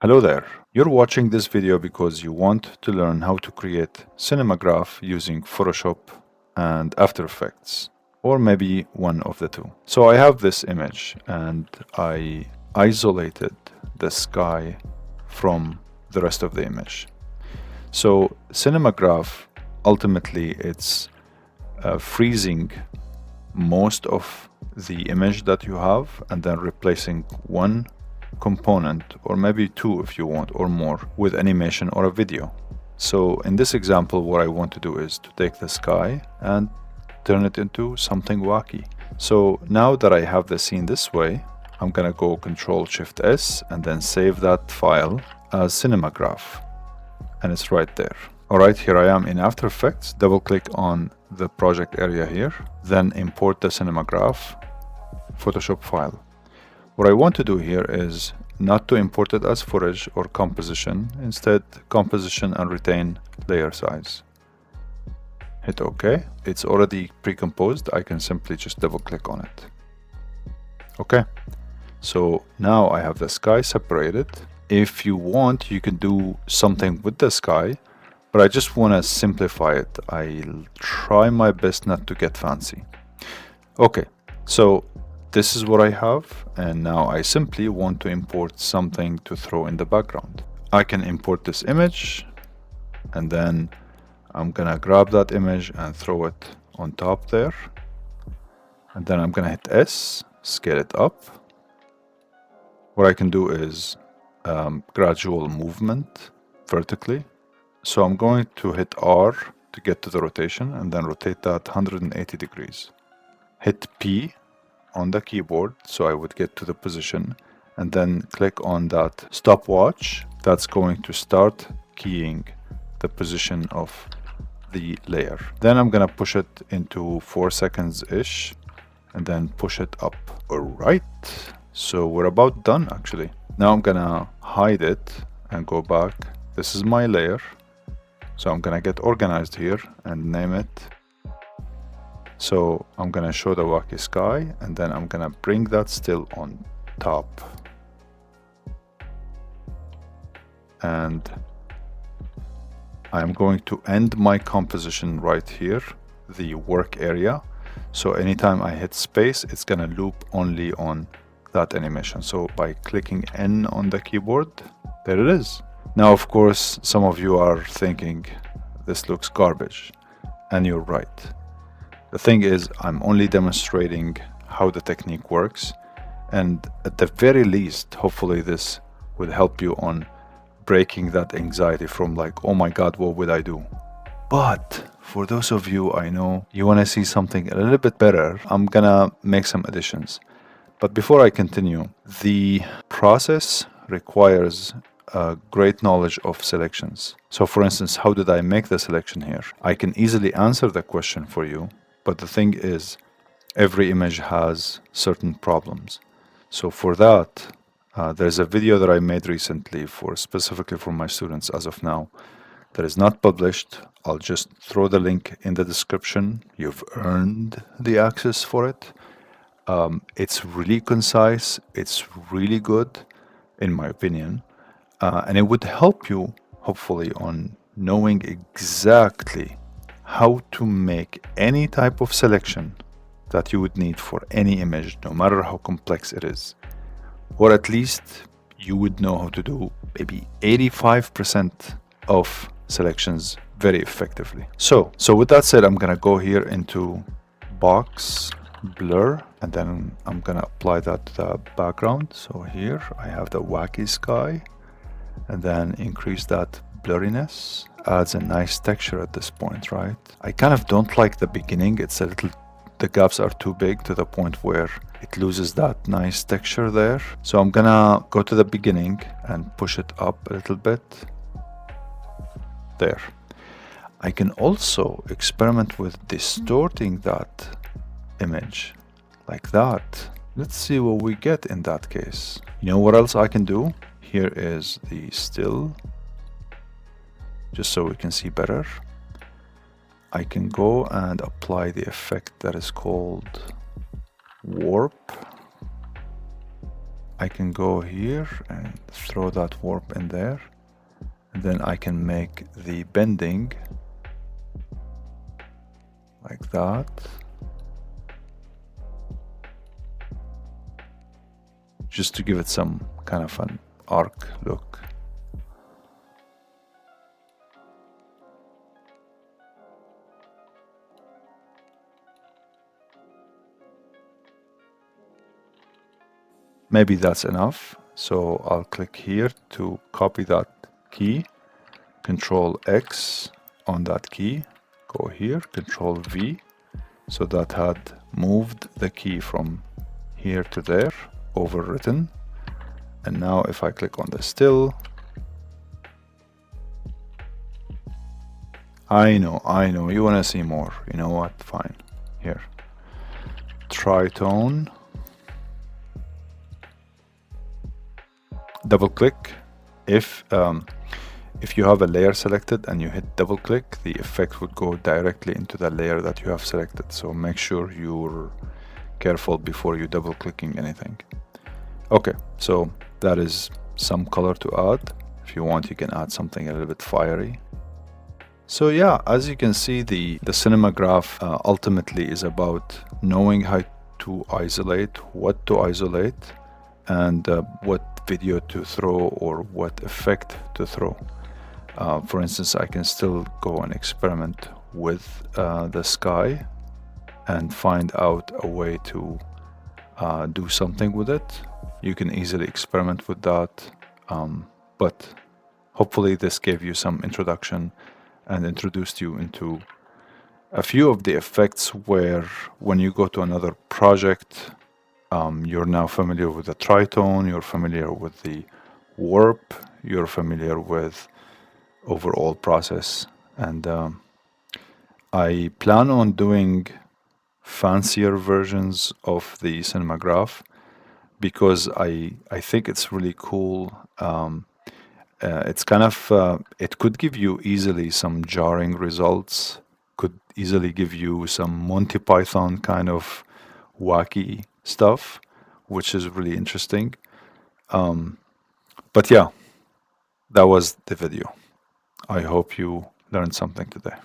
Hello there. You're watching this video because you want to learn how to create Cinemagraph using Photoshop and After Effects, or maybe one of the two. So I have this image and I isolated the sky from the rest of the image. So Cinemagraph, ultimately it's freezing most of the image that you have and then replacing one component, or maybe two if you want, or more, with animation or a video. So in this example, what I want to do is to take the sky and turn it into something wacky. So now that I have the scene this way, I'm gonna go Control-Shift-S and then save that file as Cinemagraph, and it's right there. All right, here I am in After Effects. Double click on the project area here, then import the Cinemagraph Photoshop file. What I want to do here is not to import it as footage or composition, instead composition and retain layer size. Hit OK. It's already pre-composed. I can simply just double click on it. Okay, so now I have the sky separated. If you want, you can do something with the sky, but I just want to simplify it. I'll try my best not to get fancy. Okay, so this is what I have, and now I simply want to import something to throw in the background. I can import this image, and then I'm gonna grab that image and throw it on top there. And then I'm gonna hit S, scale it up. What I can do is gradual movement vertically. So I'm going to hit R to get to the rotation, and then rotate that 180 degrees. Hit P on the keyboard, so I would get to the position, and then click on that stopwatch. That's going to start keying the position of the layer. Then I'm gonna push it into 4 seconds-ish, and then push it up. All right, so we're about done actually. Now I'm gonna hide it and go back. This is my layer, so I'm gonna get organized here and name it. So I'm gonna show the wacky sky, and then I'm gonna bring that still on top. And I'm going to end my composition right here, the work area. So anytime I hit space, it's gonna loop only on that animation. So by clicking N on the keyboard, there it is. Now, of course, some of you are thinking this looks garbage, and you're right. The thing is, I'm only demonstrating how the technique works, and at the very least, hopefully this will help you on breaking that anxiety from like, oh my God, what would I do? But for those of you I know you want to see something a little bit better, I'm gonna make some additions. But before I continue, the process requires a great knowledge of selections. So for instance, how did I make the selection here? I can easily answer the question for you, but the thing is, every image has certain problems. So for that, there's a video that I made recently specifically for my students as of now that is not published. I'll just throw the link in the description. You've earned the access for it. It's really concise. It's really good, in my opinion. And it would help you, hopefully, on knowing exactly how to make any type of selection that you would need for any image, no matter how complex it is. Or at least you would know how to do maybe 85% of selections very effectively. So with that said, I'm gonna go here into box blur, and then I'm gonna apply that to the background. So here I have the wacky sky, and then increase that blurriness. Adds a nice texture at this point, right? I kind of don't like the beginning. It's a little, the gaps are too big to the point where it loses that nice texture there. So I'm gonna go to the beginning and push it up a little bit. There. I can also experiment with distorting that image like that. Let's see what we get in that case. You know what else I can do? Here is the still, just so we can see better. I can go and apply the effect that is called warp. I can go here and throw that warp in there. And then I can make the bending like that. Just to give it some kind of an arc look. Maybe that's enough. So I'll click here to copy that key, Control X on that key, go here, Control V. So that had moved the key from here to there, overwritten. And now if I click on the still, I know, you want to see more. You know what? Fine. Here. Tritone. Double click. If you have a layer selected and you hit double click, the effect would go directly into the layer that you have selected. So make sure you're careful before you double clicking anything. Okay, so that is some color to add. If you want, you can add something a little bit fiery. So yeah, as you can see, the Cinemagraph ultimately is about knowing how to isolate, what to isolate, and what video to throw or what effect to throw. For instance, I can still go and experiment with the sky and find out a way to do something with it. You can easily experiment with that, but hopefully this gave you some introduction and introduced you into a few of the effects where when you go to another project, you're now familiar with the tritone, you're familiar with the warp, you're familiar with overall process. And I plan on doing fancier versions of the Cinemagraph because I think it's really cool. It's kind of it could give you easily some jarring results, could easily give you some Monty Python kind of wacky stuff, which is really interesting. But yeah, that was the video. I hope you learned something today.